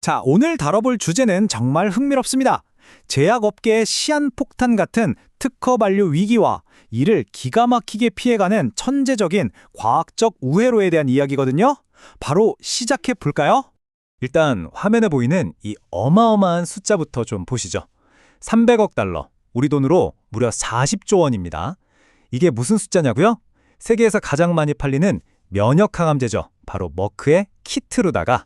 자, 오늘 다뤄볼 주제는 정말 흥미롭습니다. 제약업계의 시한폭탄 같은 특허 반려 위기와 이를 기가 막히게 피해가는 천재적인 과학적 우회로에 대한 이야기거든요. 바로 시작해 볼까요? 일단 화면에 보이는 이 어마어마한 숫자부터 좀 보시죠. 300억 달러, 우리 돈으로 무려 40조 원입니다. 이게 무슨 숫자냐고요? 세계에서 가장 많이 팔리는 면역 항암제죠. 바로 머크의 키트루다가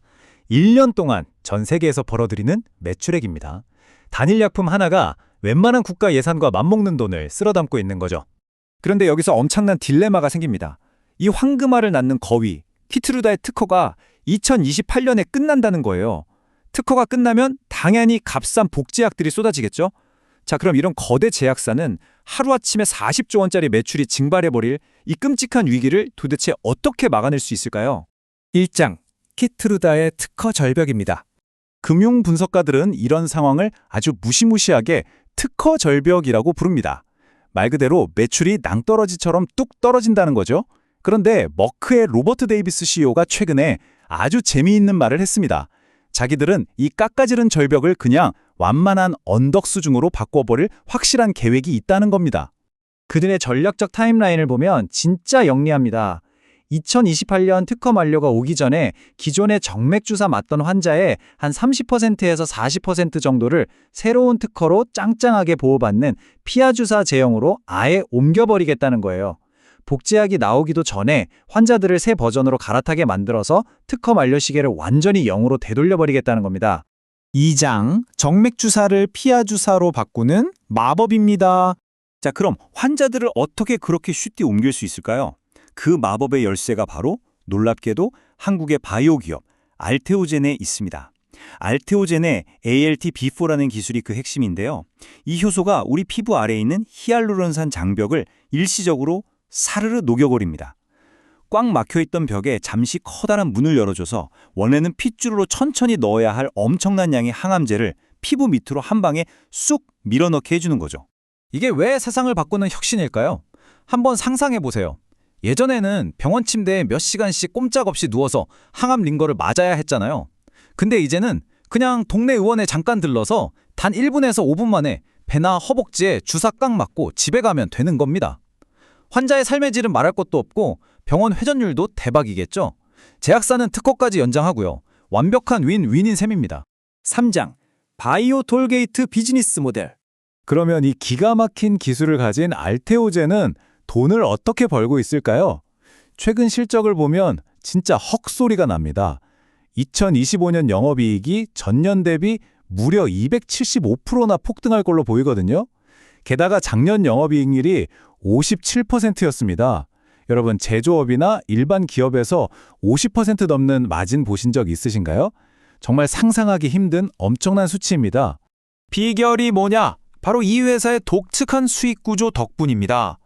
1년 동안 전 세계에서 벌어들이는 매출액입니다. 단일 약품 하나가 웬만한 국가 예산과 맞먹는 돈을 쓸어 담고 있는 거죠. 그런데 여기서 엄청난 딜레마가 생깁니다. 이 황금알을 낳는 거위, 키트루다의 특허가 2028년에 끝난다는 거예요. 특허가 끝나면 당연히 값싼 복제약들이 쏟아지겠죠? 자, 그럼 이런 거대 제약사는 하루아침에 40조 원짜리 매출이 증발해버릴 이 끔찍한 위기를 도대체 어떻게 막아낼 수 있을까요? 1장, 키트루다의 특허 절벽입니다. 금융 분석가들은 이런 상황을 아주 무시무시하게 특허 절벽이라고 부릅니다. 말 그대로 매출이 낭떠러지처럼 뚝 떨어진다는 거죠. 그런데 머크의 로버트 데이비스 CEO가 최근에 아주 재미있는 말을 했습니다. 자기들은 이 깎아지른 절벽을 그냥 완만한 언덕 수중으로 바꿔버릴 확실한 계획이 있다는 겁니다. 그들의 전략적 타임라인을 보면 진짜 영리합니다. 2028년 특허 만료가 오기 전에 기존의 정맥주사 맞던 환자의 한 30%에서 40% 정도를 새로운 특허로 짱짱하게 보호받는 피하주사 제형으로 아예 옮겨버리겠다는 거예요. 복제약이 나오기도 전에 환자들을 새 버전으로 갈아타게 만들어서 특허 만료 시계를 완전히 0으로 되돌려버리겠다는 겁니다. 2장, 정맥주사를 피하주사로 바꾸는 마법입니다. 자, 그럼 환자들을 어떻게 그렇게 쉽게 옮길 수 있을까요? 그 마법의 열쇠가 바로 놀랍게도 한국의 바이오 기업 알테오젠에 있습니다. 알테오젠의 ALT-B4라는 기술이 그 핵심인데요. 이 효소가 우리 피부 아래에 있는 히알루론산 장벽을 일시적으로 사르르 녹여버립니다. 꽉 막혀있던 벽에 잠시 커다란 문을 열어줘서 원래는 핏줄로 천천히 넣어야 할 엄청난 양의 항암제를 피부 밑으로 한 방에 쑥 밀어넣게 해주는 거죠. 이게 왜 세상을 바꾸는 혁신일까요? 한번 상상해보세요. 예전에는 병원 침대에 몇 시간씩 꼼짝없이 누워서 항암 링거를 맞아야 했잖아요. 근데 이제는 그냥 동네 의원에 잠깐 들러서 단 1분에서 5분 만에 배나 허벅지에 주사 꽉 맞고 집에 가면 되는 겁니다. 환자의 삶의 질은 말할 것도 없고 병원 회전율도 대박이겠죠. 제약사는 특허까지 연장하고요. 완벽한 윈윈인 셈입니다. 3장, 바이오 톨게이트 비즈니스 모델. 그러면 이 기가 막힌 기술을 가진 알테오젠은 돈을 어떻게 벌고 있을까요? 최근 실적을 보면 진짜 헉소리가 납니다. 2025년 영업이익이 전년 대비 무려 275%나 폭등할 걸로 보이거든요. 게다가 작년 영업이익률이 57%였습니다. 여러분, 제조업이나 일반 기업에서 50% 넘는 마진 보신 적 있으신가요? 정말 상상하기 힘든 엄청난 수치입니다. 비결이 뭐냐? 바로 이 회사의 독특한 수익 구조 덕분입니다.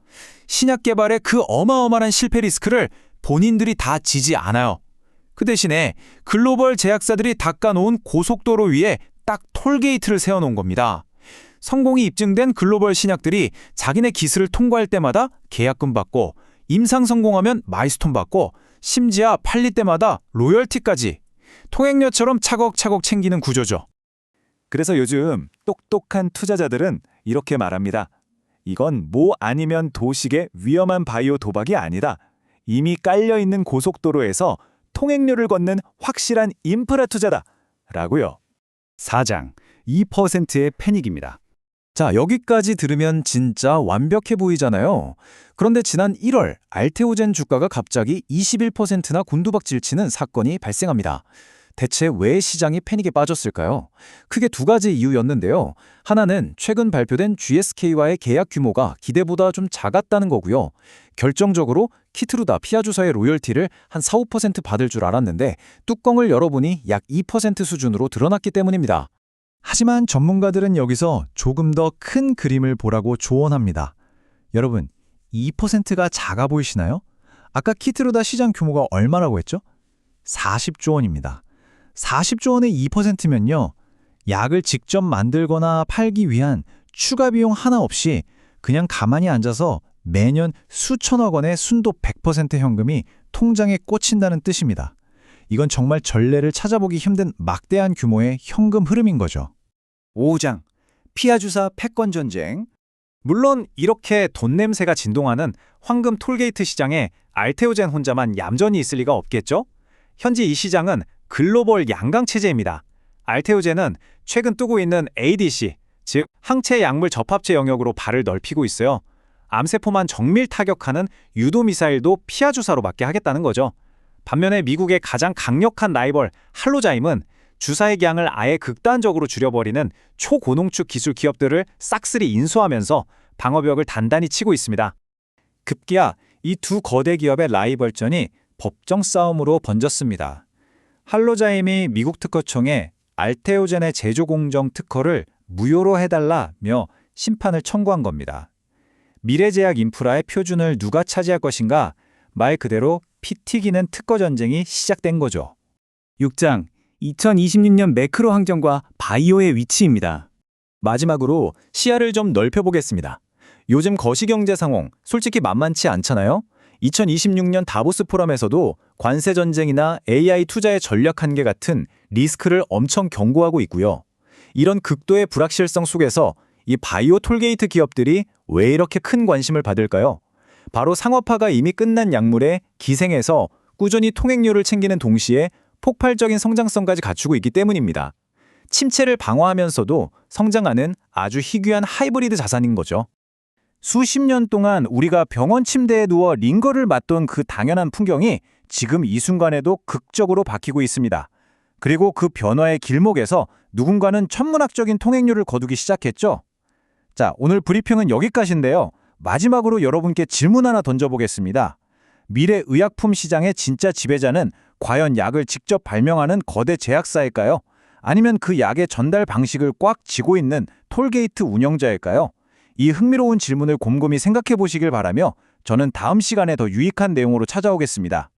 신약 개발의 그 어마어마한 실패 리스크를 본인들이 다 지지 않아요. 그 대신에 글로벌 제약사들이 닦아놓은 고속도로 위에 딱 톨게이트를 세워놓은 겁니다. 성공이 입증된 글로벌 신약들이 자기네 기술을 통과할 때마다 계약금 받고 임상 성공하면 마일스톤 받고 심지어 팔릴 때마다 로열티까지 통행료처럼 차곡차곡 챙기는 구조죠. 그래서 요즘 똑똑한 투자자들은 이렇게 말합니다. 이건 뭐 아니면 도식의 위험한 바이오 도박이 아니다. 이미 깔려있는 고속도로에서 통행료를 걷는 확실한 인프라 투자다. 라고요. 4장, 2%의 패닉입니다. 자, 여기까지 들으면 진짜 완벽해 보이잖아요. 그런데 지난 1월 알테오젠 주가가 갑자기 21%나 곤두박질치는 사건이 발생합니다. 대체 왜 시장이 패닉에 빠졌을까요? 크게 두 가지 이유였는데요. 하나는 최근 발표된 GSK와의 계약 규모가 기대보다 좀 작았다는 거고요. 결정적으로 키트루다 피하주사의 로열티를 한 4~5% 받을 줄 알았는데 뚜껑을 열어보니 약 2% 수준으로 드러났기 때문입니다. 하지만 전문가들은 여기서 조금 더 큰 그림을 보라고 조언합니다. 여러분, 2%가 작아 보이시나요? 아까 키트루다 시장 규모가 얼마라고 했죠? 40조 원입니다. 40조 원의 2%면요. 약을 직접 만들거나 팔기 위한 추가 비용 하나 없이 그냥 가만히 앉아서 매년 수천억 원의 순도 100% 현금이 통장에 꽂힌다는 뜻입니다. 이건 정말 전례를 찾아보기 힘든 막대한 규모의 현금 흐름인 거죠. 5장 피아주사 패권 전쟁. 물론 이렇게 돈 냄새가 진동하는 황금 톨게이트 시장에 알테오젠 혼자만 얌전히 있을 리가 없겠죠? 현재 이 시장은 글로벌 양강 체제입니다. 알테오젠은 최근 뜨고 있는 ADC, 즉 항체 약물 접합체 영역으로 발을 넓히고 있어요. 암세포만 정밀 타격하는 유도 미사일도 피아주사로 맞게 하겠다는 거죠. 반면에 미국의 가장 강력한 라이벌 할로자임은 주사의 양을 아예 극단적으로 줄여버리는 초고농축 기술 기업들을 싹쓸이 인수하면서 방어벽을 단단히 치고 있습니다. 급기야 이 두 거대 기업의 라이벌전이 법정 싸움으로 번졌습니다. 할로자임이 미국 특허청에 알테오젠의 제조 공정 특허를 무효로 해달라며 심판을 청구한 겁니다. 미래제약 인프라의 표준을 누가 차지할 것인가? 말 그대로 피 튀기는 특허 전쟁이 시작된 거죠. 6장 2026년 매크로 환경과 바이오의 위치입니다. 마지막으로 시야를 좀 넓혀보겠습니다. 요즘 거시경제 상황 솔직히 만만치 않잖아요? 2026년 다보스 포럼에서도 관세 전쟁이나 AI 투자의 전략 한계 같은 리스크를 엄청 경고하고 있고요. 이런 극도의 불확실성 속에서 이 바이오 톨게이트 기업들이 왜 이렇게 큰 관심을 받을까요? 바로 상업화가 이미 끝난 약물에 기생해서 꾸준히 통행료를 챙기는 동시에 폭발적인 성장성까지 갖추고 있기 때문입니다. 침체를 방어하면서도 성장하는 아주 희귀한 하이브리드 자산인 거죠. 수십 년 동안 우리가 병원 침대에 누워 링거를 맞던 그 당연한 풍경이 지금 이 순간에도 극적으로 바뀌고 있습니다. 그리고 그 변화의 길목에서 누군가는 천문학적인 통행료를 거두기 시작했죠. 자, 오늘 브리핑은 여기까지인데요. 마지막으로 여러분께 질문 하나 던져보겠습니다. 미래 의약품 시장의 진짜 지배자는 과연 약을 직접 발명하는 거대 제약사일까요? 아니면 그 약의 전달 방식을 꽉 쥐고 있는 톨게이트 운영자일까요? 이 흥미로운 질문을 곰곰이 생각해 보시길 바라며 저는 다음 시간에 더 유익한 내용으로 찾아오겠습니다.